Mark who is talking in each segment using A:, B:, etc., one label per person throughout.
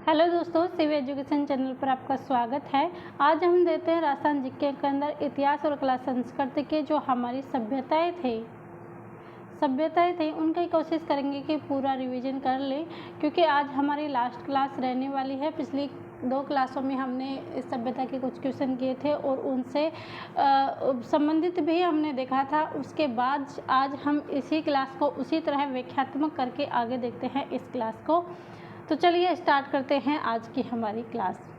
A: Hello दोस्तों, सिव education channel पर आपका स्वागत है। आज हम देते हैं राजस्थान जीके के अंदर इतिहास और कला संस्कृति के जो हमारी सभ्यताएं थे उनकी कोशिश करेंगे कि पूरा रिवीजन कर लें, क्योंकि आज हमारी लास्ट क्लास रहने वाली है। पिछली 2 क्लासों में हमने इस सभ्यता के कुछ क्वेश्चन किए थे और उनसे संबंधित भी हमने देखा था। उसके बाद आज हम इसी क्लास को उसी तरह व्याख्यात्मक करके आगे देखते हैं इस क्लास को। तो चलिए स्टार्ट करते हैं आज की हमारी क्लास।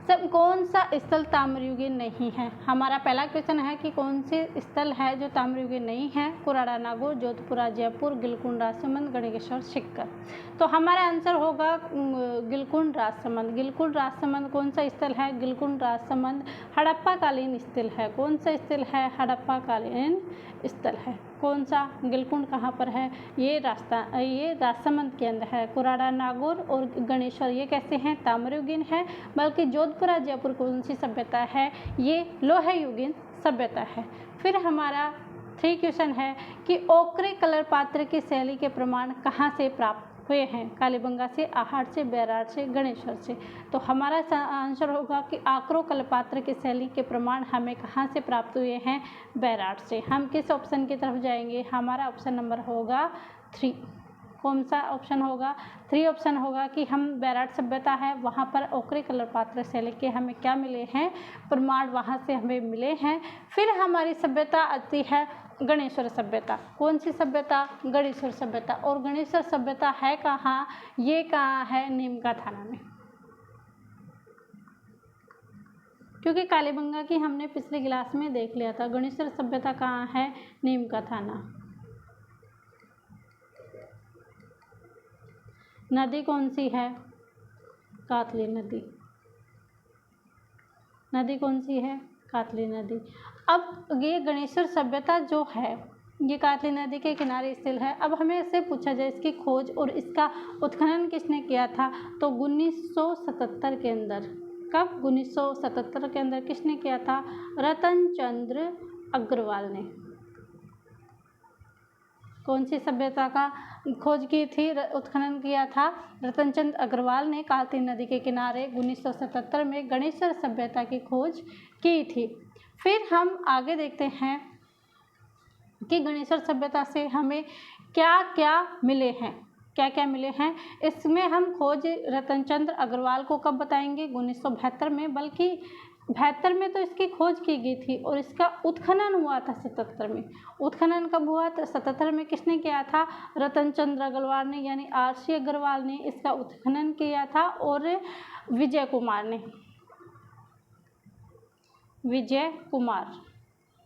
A: सब कौन सा स्थल ताम्रयुगीन नहीं है? हमारा पहला क्वेश्चन है कि कौन से स्थल है जो ताम्रयुगीन नहीं है? कुराड़ा नागौर, जोधपुरा, जयपुर, गिलकुंड राजसमंद, गणेश्वर, सिक्कर। तो हमारा आंसर होगा गिलकुंड राजसमंद। गिलकुंड राजसमंद कौन सा स्थल है? गिलकुंड राजसमंद हड़प्पा कालीन स्थल है। कौन सा स्थल है? हड़प्पा कालीन स्थल है। कौन सा? गिलकुंड कहाँ पर है? ये राजसमंद के अंदर है। कुराड़ा नागौर और गणेश्वर ये कैसे हैं? ताम्रयुगीन है। बल्कि जोधपुरा जयपुर कौन सी सभ्यता है? ये लोह युगीन सभ्यता है। फिर हमारा 3 क्वेश्चन है कि ओकरे कलर पात्र की शैली के प्रमाण कहाँ से प्राप्त हुए हैं? कालीबंगा से, आहट से, बैराट से, गणेश्वर से। तो हमारा आंसर होगा कि आक्रो कलपात्र की शैली के प्रमाण हमें कहाँ से प्राप्त हुए हैं? बैराट से। हम किस ऑप्शन की तरफ जाएंगे? हमारा ऑप्शन नंबर होगा 3। कौन सा ऑप्शन होगा? 3 ऑप्शन होगा कि हम बैराट सभ्यता है, वहाँ पर ओकरे कलर पात्र शैली के हमें क्या मिले हैं? प्रमाण वहाँ से हमें मिले हैं। फिर हमारी सभ्यता आती है गणेश्वर सभ्यता। कौन सी सभ्यता? गणेश्वर सभ्यता। और गणेश्वर सभ्यता है कहाँ? ये कहाँ है? नीम का थाना में। क्योंकि कालीबंगा की हमने पिछली क्लास में देख लिया था। गणेश्वर सभ्यता कहाँ है? नीम का थाना। नदी कौन सी है? कातली नदी। नदी कौन सी है? कातली नदी। अब ये गणेश्वर सभ्यता जो है ये कातली नदी के किनारे स्थित है। अब हमें इससे पूछा जाए इसकी खोज और इसका उत्खनन किसने किया था? तो 1977 के अंदर। कब? 1977 के अंदर किसने किया था? रतन चंद्र अग्रवाल ने। कौन सी सभ्यता का खोज की थी? उत्खनन किया था रतनचंद अग्रवाल ने। कातली नदी के किनारे 1977 में गणेश्वर सभ्यता की खोज की थी। फिर हम आगे देखते हैं कि गणेश्वर सभ्यता से हमें क्या क्या मिले हैं। क्या क्या मिले हैं इसमें हम खोज रतनचंद्र अग्रवाल को कब बताएंगे? 1972 में। बल्कि 72 में तो इसकी खोज की गई थी और इसका उत्खनन हुआ था 77 में। उत्खनन कब हुआ था? 77 में। किसने किया था? रतनचंद्र अग्रवाल ने, यानी RC अग्रवाल ने इसका उत्खनन किया था। और विजय कुमार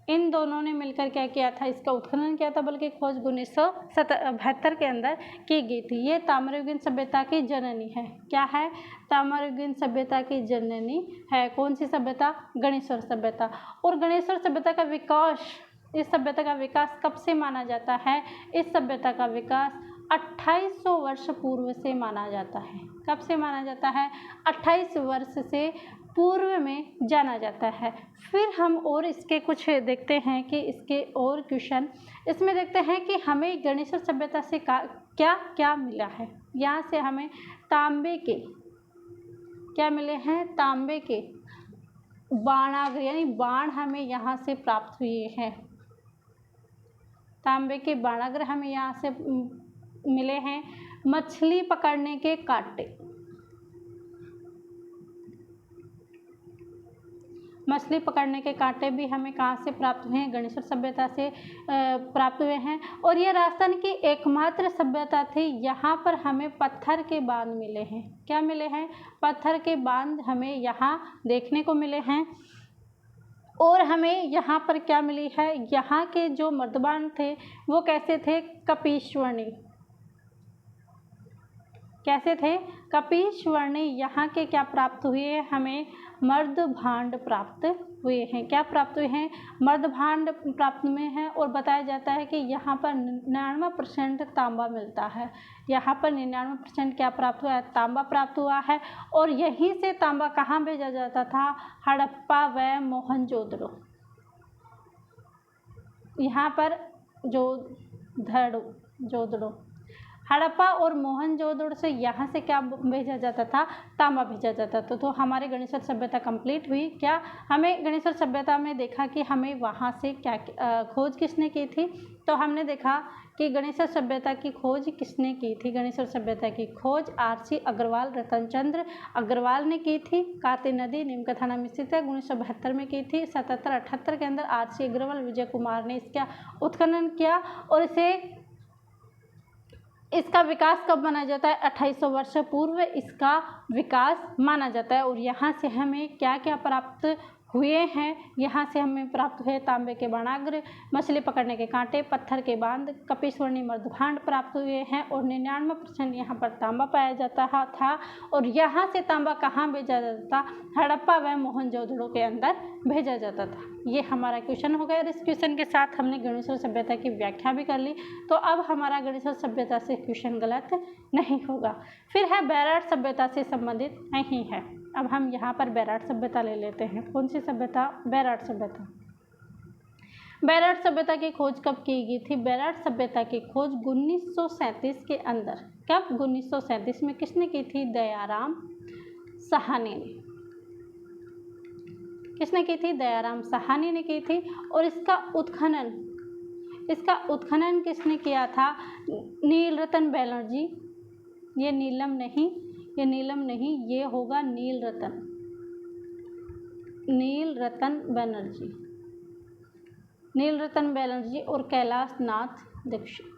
A: इन दोनों ने मिलकर क्या किया था? इसका उत्खनन किया था। बल्कि खोज 1972 के अंदर की गई थी। ये ताम्रयुगीन सभ्यता की जननी है। क्या है? ताम्रयुगीन सभ्यता की जननी है। कौन सी सभ्यता? गणेश्वर सभ्यता। और गणेश्वर सभ्यता का विकास, इस सभ्यता का विकास कब से माना जाता है? इस सभ्यता का विकास 2800 वर्ष पूर्व से माना जाता है। कब से माना जाता है? 28 वर्ष से पूर्व में जाना जाता है। फिर हम और इसके कुछ देखते हैं कि इसके और क्वेश्चन इसमें देखते हैं कि हमें गणेश्वर सभ्यता से क्या क्या मिला है। यहाँ से हमें तांबे के क्या मिले हैं? तांबे के बाणाग्र, यानी बाण हमें यहाँ से प्राप्त हुए हैं। तांबे के बाणाग्र हमें यहाँ से मिले हैं। मछली पकड़ने के कांटे, मछली पकड़ने के कांटे भी हमें कहाँ से प्राप्त हुए हैं? गणेश्वर सभ्यता से प्राप्त हुए हैं। और ये राजस्थान की एकमात्र सभ्यता थी। यहाँ पर हमें पत्थर के बांध मिले हैं। क्या मिले हैं? पत्थर के बांध हमें यहाँ देखने को मिले हैं। और हमें यहाँ पर क्या मिली है? यहाँ के जो मर्दबान थे वो कैसे थे? कपीश्वरणी। कैसे थे? कपीश्वरणी। यहाँ के क्या प्राप्त हुए? हमें मर्द भांड प्राप्त हुए हैं। क्या प्राप्त हुए हैं? मर्द भांड प्राप्त हुए हैं। और बताया जाता है कि यहाँ पर 99% तांबा मिलता है। यहाँ पर 99% क्या प्राप्त हुआ है? तांबा प्राप्त हुआ है। और यहीं से तांबा कहाँ भेजा जाता था? हड़प्पा व मोहनजोदड़ो। यहाँ पर जोदड़ो हड़प्पा और मोहनजोदड़ो से यहाँ से क्या भेजा जाता था, तांबा भेजा जाता था। तो हमारी गणेशर सभ्यता कंप्लीट हुई। क्या हमें गणेशर सभ्यता में देखा कि हमें वहाँ से क्या खोज किसने की थी, तो हमने देखा कि गणेशर सभ्यता की खोज किसने की थी। गणेशर सभ्यता की खोज आर.सी. अग्रवाल, रतनचंद्र अग्रवाल ने की थी। काती नदी नीमका थाना में स्थित है, 1972 में की थी। 77-78 के अंदर आर.सी. अग्रवाल, विजय कुमार ने इसका उत्खनन किया और इसका विकास कब माना जाता है, 2800 वर्ष पूर्व इसका विकास माना जाता है। और यहाँ से हमें क्या क्या प्राप्त हुए हैं, यहाँ से हमें प्राप्त हुए तांबे के बाणाग्र, मछली पकड़ने के कांटे, पत्थर के बांध, कपिस्वर्णी मर्दभांड प्राप्त हुए हैं और 99% यहाँ पर तांबा पाया जाता था। और यहाँ से तांबा कहाँ भेजा जाता था, हड़प्पा व मोहनजोदड़ो के अंदर भेजा जाता था। ये हमारा क्वेश्चन हो गया और इस क्वेश्चन के साथ हमने गणेशर सभ्यता की व्याख्या भी कर ली। तो अब हमारा गणेशर सभ्यता से क्वेश्चन गलत नहीं होगा। फिर है बैराट सभ्यता से संबंधित नहीं है। अब हम यहाँ पर बैराट सभ्यता ले लेते हैं। कौन सी सभ्यता, बैराट सभ्यता। बैराट सभ्यता की खोज कब की गई थी, बैराट सभ्यता की खोज 1937 के अंदर। कब, 1937 में किसने की थी, दयाराम साहनी ने। किसने की थी, दयाराम साहनी ने की थी। और इसका उत्खनन किसने किया था, नीलरतन बनर्जी। ये नीलम नहीं, ये होगा नीलरतन बनर्जी और कैलाश नाथ दीक्षित।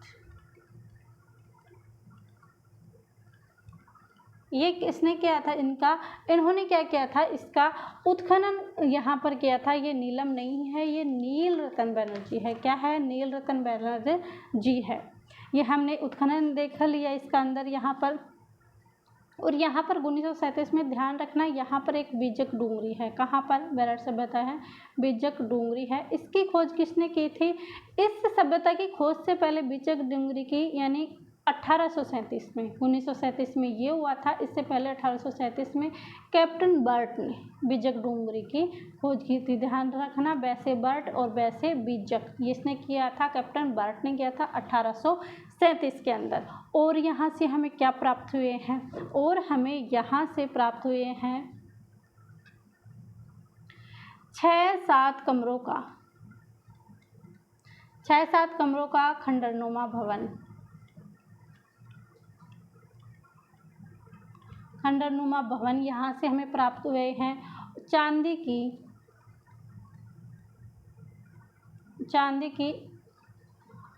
A: ये किसने किया था, इन्होंने क्या किया था, इसका उत्खनन यहाँ पर किया था। ये नीलम नहीं है, ये नीलरतन बनर्जी है। क्या है, नीलरतन बनर्जी है। ये हमने उत्खनन देख लिया इसका अंदर यहाँ पर। और यहाँ पर 1937 में ध्यान रखना, यहाँ पर एक बीजक डूंगरी है। कहाँ पर, बैराट सभ्यता है, बीजक डूंगरी है। इसकी खोज किसने की थी, इस सभ्यता की खोज से पहले बीजक डूंगरी की यानी 1837 में, 1937 में ये हुआ था। इससे पहले 1837 में कैप्टन बर्ट ने बीजक डूंगरी की खोज की थी। ध्यान रखना, वैसे बर्ट और वैसे बीजक, इसने किया था, कैप्टन बर्ट ने किया था 1837 के अंदर। और यहाँ से हमें क्या प्राप्त हुए हैं, और हमें यहाँ से प्राप्त हुए हैं 6-7 कमरों का खंडरनुमा भवन। खंडरनुमा भवन यहाँ से हमें प्राप्त हुए हैं। चांदी की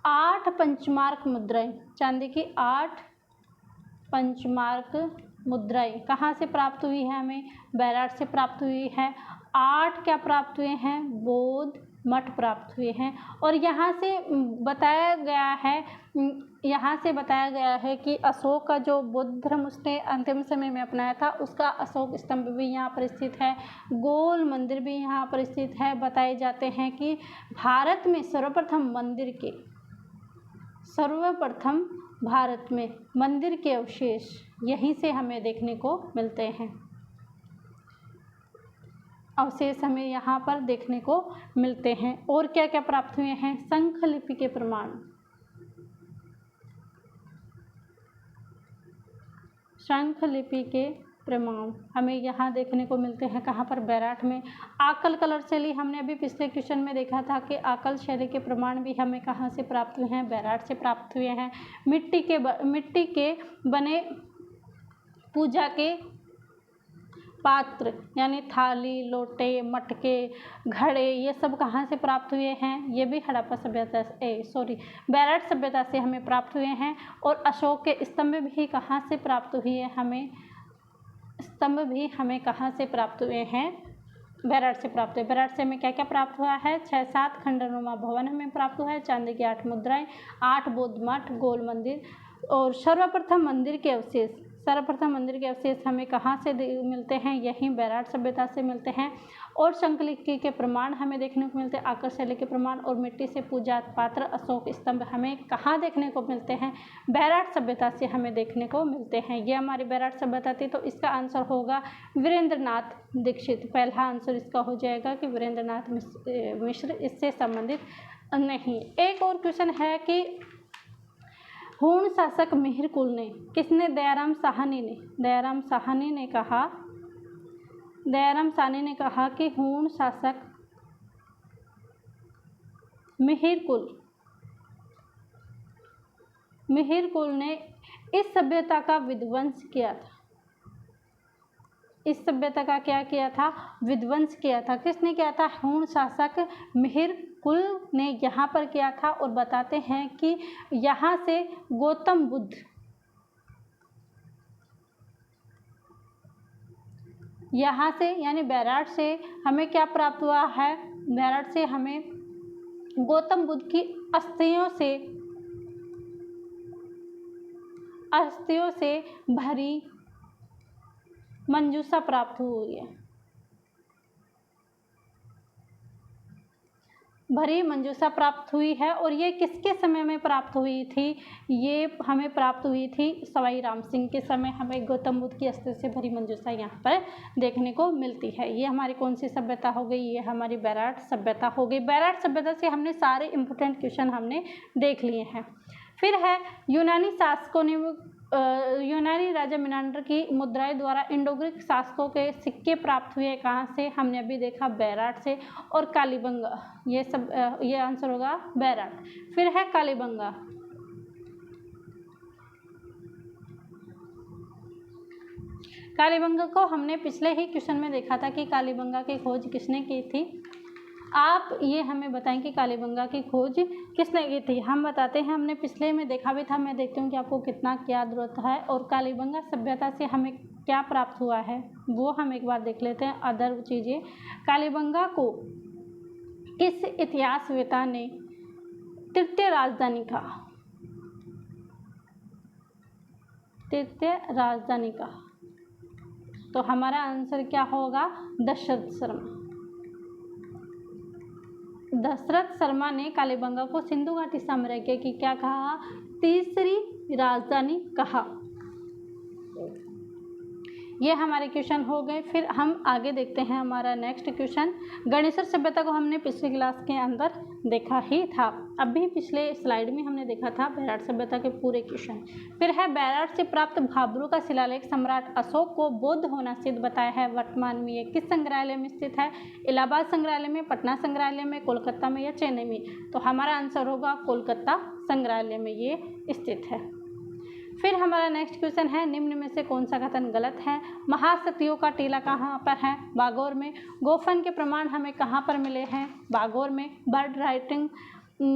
A: 8 पंचमार्क मुद्राएं, चांदी की 8 पंचमार्क मुद्राएं कहाँ से प्राप्त हुई है, हमें बैराट से प्राप्त हुई है। 8 क्या प्राप्त हुए हैं, बौद्ध मठ प्राप्त हुए हैं। और यहाँ से बताया गया है कि अशोक का जो बौद्ध धर्म उसने अंतिम समय में अपनाया था, उसका अशोक स्तंभ भी यहाँ पर स्थित है, गोल मंदिर भी यहाँ पर स्थित है। बताए जाते हैं कि भारत में मंदिर के अवशेष यहीं से हमें देखने को मिलते हैं। अवशेष हमें यहाँ पर देखने को मिलते हैं। और क्या क्या प्राप्त हुए हैं, शंख लिपि के प्रमाण, शंख लिपि के प्रमाण हमें यहाँ देखने को मिलते हैं। कहाँ पर, बैराट में। आकल कलर शैली हमने अभी पिछले क्वेश्चन में देखा था कि आकल शैली के प्रमाण भी हमें कहाँ से प्राप्त हुए हैं, बैराट से प्राप्त हुए हैं। मिट्टी के बने पूजा के पात्र यानी थाली, लोटे, मटके, घड़े, ये सब कहाँ से प्राप्त हुए हैं, ये भी बैराट सभ्यता से हमें प्राप्त हुए हैं। और अशोक के स्तंभ भी कहाँ से प्राप्त हुए हमें कहाँ से प्राप्त हुए हैं, बैराट से प्राप्त हुए। बैराट से हमें क्या क्या प्राप्त हुआ है, 6-7 खंडरनुमा भवन हमें प्राप्त हुआ है, चांदी की 8 मुद्राएं, 8 बौद्ध मठ, गोल मंदिर। और सर्वप्रथम मंदिर के अवशेष हमें कहाँ से मिलते हैं, यहीं बैराट सभ्यता से मिलते हैं। और शंखलिपि के प्रमाण हमें देखने को मिलते हैं, आकर शैली के प्रमाण। और मिट्टी से पूजा पात्र, अशोक स्तंभ हमें कहाँ देखने को मिलते हैं, बैराट सभ्यता से हमें देखने को मिलते हैं। ये हमारी बैराट सभ्यता थी। तो इसका आंसर होगा वीरेंद्रनाथ दीक्षित। पहला आंसर इसका हो जाएगा कि वीरेंद्रनाथ मिश्र इससे संबंधित नहीं। एक और क्वेश्चन है कि हूण शासक मिहिरकुल ने, किसने? दयाराम साहनी ने। दयाराम साहनी ने कहा कि हूण शासक मिहिरकुल ने इस सभ्यता का विध्वंस किया था। इस सभ्यता का क्या किया था? विध्वंस किया था। किसने किया था? हूण शासक मिहिरकुल ने यहाँ पर किया था। और बताते हैं कि यहाँ से गौतम बुद्ध, यहाँ से यानी बैराट से हमें क्या प्राप्त हुआ है? बैराट से हमें गौतम बुद्ध की अस्थियों से भरी मंजूषा प्राप्त हुई है। भरी मंजूषा प्राप्त हुई है। और ये किसके समय में प्राप्त हुई थी? ये हमें प्राप्त हुई थी सवाई राम सिंह के समय। हमें गौतम बुद्ध की अस्थि से भरी मंजूषा यहाँ पर देखने को मिलती है। ये हमारी कौन सी सभ्यता हो गई? ये हमारी बैराट सभ्यता हो गई। बैराट सभ्यता से हमने सारे इंपॉर्टेंट क्वेश्चन हमने देख लिए हैं। फिर है यूनानी शासकों ने, यूनानी राजा मिनांडर की मुद्राएं द्वारा इंडो ग्रीक शासकों के सिक्के प्राप्त हुए। कहाँ से? हमने अभी देखा बैराट से। और कालीबंगा, ये आंसर होगा बैराट। फिर है कालीबंगा। कालीबंगा को हमने पिछले ही क्वेश्चन में देखा था कि कालीबंगा की खोज किसने की थी। आप ये हमें बताएं कि कालीबंगा की खोज किसने की थी। हम बताते हैं, हमने पिछले में देखा भी था। मैं देखती हूँ कि आपको कितना याद रहता है। और कालीबंगा सभ्यता से हमें क्या प्राप्त हुआ है वो हम एक बार देख लेते हैं। अदर चीज़ें, कालीबंगा को किस इतिहासवेत्ता ने तृतीय राजधानी कहा? तृतीय राजधानी कहा। तो हमारा आंसर क्या होगा? दशरथ शर्मा। दशरथ शर्मा ने कालीबंगा को सिंधु घाटी साम्राज्य की क्या कहा? तीसरी राजधानी कहा। ये हमारे क्वेश्चन हो गए। फिर हम आगे देखते हैं हमारा नेक्स्ट क्वेश्चन। गणेशर सभ्यता को हमने पिछली क्लास के अंदर देखा ही था। अभी पिछले स्लाइड में हमने देखा था बैराट सभ्यता के पूरे क्वेश्चन। फिर है बैराट से प्राप्त भाब्रू का शिलालेख सम्राट अशोक को बौद्ध होना सिद्ध बताया है। वर्तमान में ये किस संग्रहालय में स्थित है? इलाहाबाद संग्रहालय में, पटना संग्रहालय में, कोलकाता में या चेन्नई में? तो हमारा आंसर होगा कोलकाता संग्रहालय में ये स्थित है। फिर हमारा नेक्स्ट क्वेश्चन है, निम्न में से कौन सा कथन गलत है? महासतियों का टीला कहाँ पर है? बागौर में। गोफन के प्रमाण हमें कहाँ पर मिले हैं? बागौर में। बर्ड राइटिंग,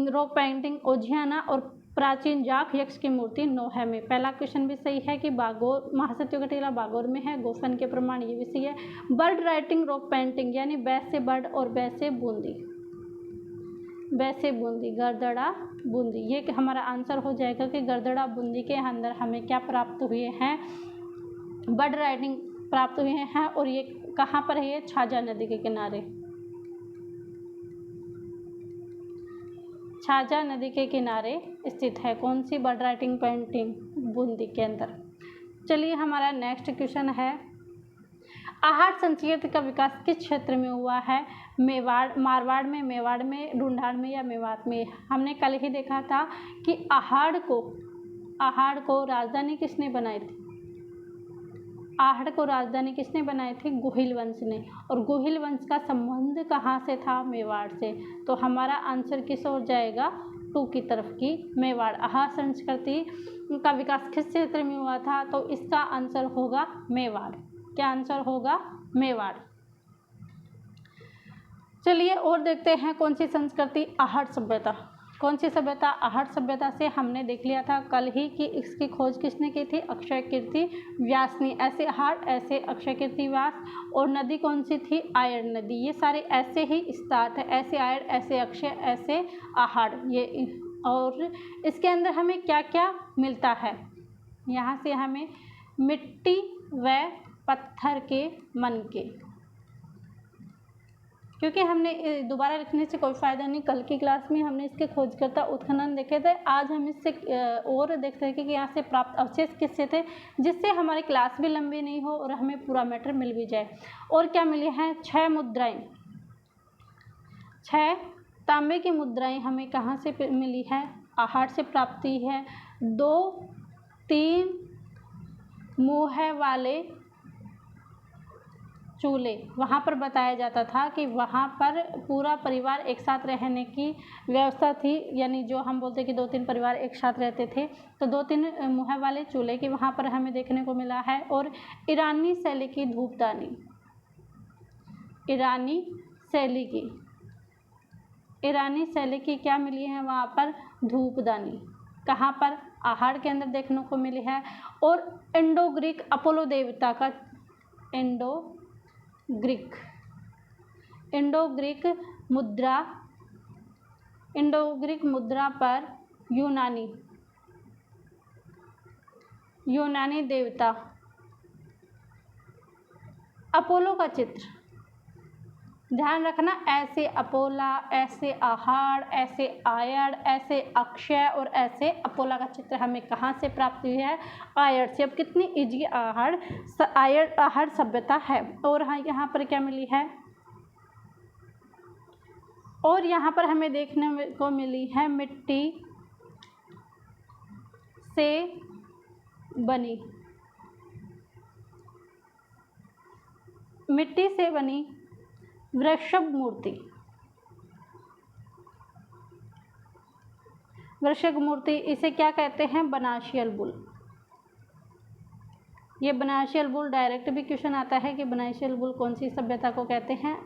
A: रॉक पेंटिंग, ओझियाना और प्राचीन जाख यक्ष की मूर्ति नोहे में। पहला क्वेश्चन भी सही है कि बागौर, महासतियों का टीला बागौर में है। गोफन के प्रमाण ये भी सही है। बर्ड राइटिंग, रॉक पेंटिंग यानी वैसे बर्ड और वैसे बूंदी, वैसे बूंदी, गरदड़ा बूंदी, ये हमारा आंसर हो जाएगा कि गरदड़ा बूंदी के अंदर हमें क्या प्राप्त हुए हैं? बर्ड राइटिंग प्राप्त हुए हैं। और ये कहाँ पर है? ये छाजा नदी के किनारे, छाजा नदी के किनारे स्थित है। कौन सी? बर्ड राइटिंग पेंटिंग बूंदी के अंदर। चलिए हमारा नेक्स्ट क्वेश्चन है, आहार संस्कृति का विकास किस क्षेत्र में हुआ है? मारवाड़ में, मेवाड़ में, ढूंढाड़ में या मेवात में? हमने कल ही देखा था कि आहार को राजधानी किसने बनाई थी? आहड़ को राजधानी किसने बनाई थी? गोहिल वंश ने। और गोहिल वंश का संबंध कहाँ से था? मेवाड़ से। तो हमारा आंसर किस ओर जाएगा? 2 की तरफ की, मेवाड़। आहार संस्कृति का विकास किस क्षेत्र में हुआ था? तो इसका आंसर होगा मेवाड़। क्या आंसर होगा? मेवाड़। चलिए और देखते हैं कौन सी संस्कृति? आहट सभ्यता। कौन सी सभ्यता? आहट सभ्यता से हमने देख लिया था कल ही कि इसकी खोज किसने की थी? अक्षय कीर्ति व्यास ने। ऐसे आहट, ऐसे अक्षय कीर्ति व्यास। और नदी कौन सी थी? आयड़ नदी। ये सारे ऐसे ही स्टार्ट है, ऐसे आयड़, ऐसे अक्षय, ऐसे आहट। ये और इसके अंदर हमें क्या क्या मिलता है? यहाँ से हमें मिट्टी व पत्थर के मनके, क्योंकि हमने दोबारा लिखने से कोई फ़ायदा नहीं। कल की क्लास में हमने इसके खोजकर्ता उत्खनन देखे थे। आज हम इससे और देख रहे हैं कि यहाँ से प्राप्त अवशेष किससे थे, जिससे हमारी क्लास भी लंबी नहीं हो और हमें पूरा मैटर मिल भी जाए। और क्या मिली हैं? 6 मुद्राएं, 6 तांबे की मुद्राएं हमें कहाँ से मिली है? आहट से प्राप्ति है। 2-3 मुँह वाले चूल्हे, वहाँ पर बताया जाता था कि वहाँ पर पूरा परिवार एक साथ रहने की व्यवस्था थी, यानी जो हम बोलते कि 2-3 परिवार एक साथ रहते थे, तो 2-3 मुँह वाले चूल्हे की वहाँ पर हमें देखने को मिला है। और ईरानी शैली की धूपदानी, ईरानी शैली की क्या मिली है वहाँ पर? धूपदानी। कहाँ पर? आहड़ के अंदर देखने को मिली है। और इंडो ग्रीक अपोलो देवता का इंडो ग्रीक मुद्रा पर यूनानी देवता अपोलो का चित्र। ध्यान रखना, ऐसे अपोला, ऐसे आहड़, ऐसे आयड़, ऐसे अक्षय और ऐसे अपोला का चित्र हमें कहाँ से प्राप्त हुई है? आयड़ से। अब कितनी इजी आहड़ सभ्यता है। और हाँ, यहाँ पर क्या मिली है? और यहाँ पर हमें देखने को मिली है मिट्टी से बनी वृषभ मूर्ति। इसे क्या कहते हैं? बनाशियल बुल। ये बनाशियल बुल डायरेक्ट भी क्वेश्चन आता है कि बनाशियल बुल कौन सी सभ्यता को कहते हैं?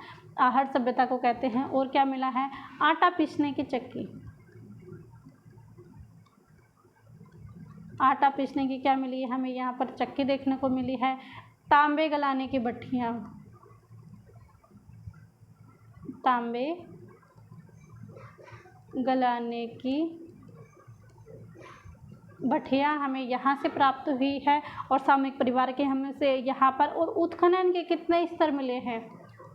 A: आहड़ सभ्यता को कहते हैं। और क्या मिला है? आटा पीसने की चक्की। आटा पीसने की क्या मिली है हमें? यहाँ पर चक्की देखने को मिली है। तांबे गलाने की भट्ठियाँ, तांबे गलाने की भट्ठियाँ हमें यहाँ से प्राप्त हुई है। और सामूहिक परिवार के हमें से यहाँ पर। और उत्खनन के कितने स्तर मिले हैं?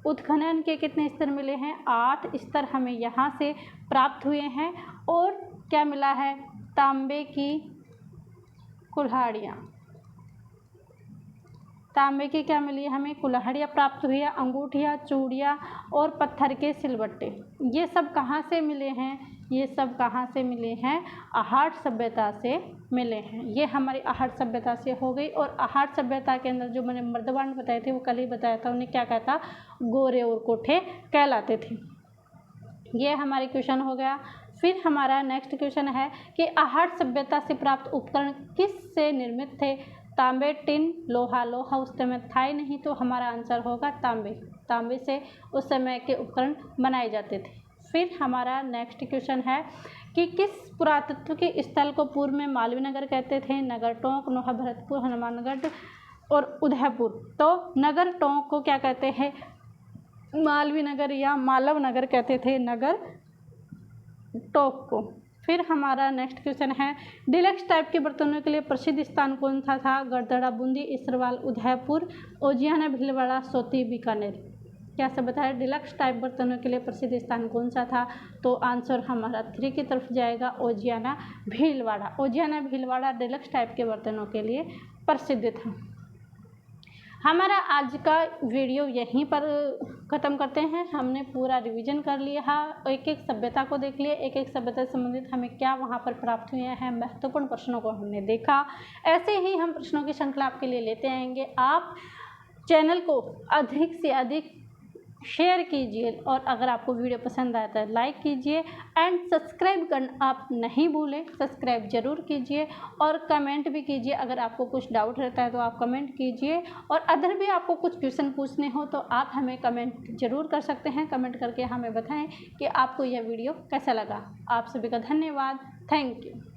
A: उत्खनन के कितने स्तर मिले हैं? 8 स्तर हमें यहाँ से प्राप्त हुए हैं। और क्या मिला है? तांबे की कुल्हाड़ियाँ। तांबे की क्या मिली है हमें? कुल्हाड़ियाँ प्राप्त हुई है। अंगूठियाँ, चूड़ियाँ और पत्थर के सिलबट्टे। ये सब कहाँ से मिले हैं? ये सब कहाँ से मिले हैं? आहड़ सभ्यता से मिले हैं। ये हमारी आहड़ सभ्यता से हो गई। और आहड़ सभ्यता के अंदर जो मैंने मर्दवान बताए थे वो कल ही बताया था, उन्हें क्या कहता? गोरे और कोठे कहलाते थे। ये हमारे क्वेश्चन हो गया। फिर हमारा नेक्स्ट क्वेश्चन है कि आहड़ सभ्यता से प्राप्त उपकरण किस से निर्मित थे? तांबे, टिन, लोहा उस समय था ही नहीं, तो हमारा आंसर होगा तांबे से उस समय के उपकरण बनाए जाते थे। फिर हमारा नेक्स्ट क्वेश्चन है कि किस पुरातत्व के स्थल को पूर्व में मालवीय नगर कहते थे? नगर टोंक, नोहा भरतपुर, हनुमानगढ़ और उदयपुर। तो नगर टोंक को क्या कहते हैं? मालवीय नगर या मालव नगर कहते थे नगर टोंक को। फिर हमारा नेक्स्ट क्वेश्चन है डिलक्स टाइप के बर्तनों के लिए प्रसिद्ध स्थान कौन सा था? गढ़तड़ा, बूंदी, इसरवाल, उदयपुर, ओजियाना, भीलवाड़ा, सोती, बीकानेर। क्या सब बताया? डिलक्स टाइप बर्तनों के लिए प्रसिद्ध स्थान कौन सा था? तो आंसर हमारा 3 की तरफ जाएगा, Oceania, Bhilwara. Oceania, Bhilwara deluxe type के बर्तनों के लिए प्रसिद्ध था। हमारा आज का वीडियो यहीं पर ख़त्म करते हैं। हमने पूरा रिवीजन कर लिया, एक एक सभ्यता को देख लिया, एक एक सभ्यता से संबंधित हमें क्या वहाँ पर प्राप्त हुए हैं, महत्वपूर्ण प्रश्नों को हमने देखा। ऐसे ही हम प्रश्नों की श्रृंखला आपके लिए लेते आएंगे। आप चैनल को अधिक से अधिक शेयर कीजिए और अगर आपको वीडियो पसंद आया तो लाइक कीजिए एंड सब्सक्राइब करना आप नहीं भूलें, सब्सक्राइब ज़रूर कीजिए और कमेंट भी कीजिए। अगर आपको कुछ डाउट रहता है तो आप कमेंट कीजिए और अदर भी आपको कुछ क्वेश्चन पूछने हो तो आप हमें कमेंट ज़रूर कर सकते हैं। कमेंट करके हमें बताएं कि आपको यह वीडियो कैसा लगा। आप सभी का धन्यवाद। Thank you.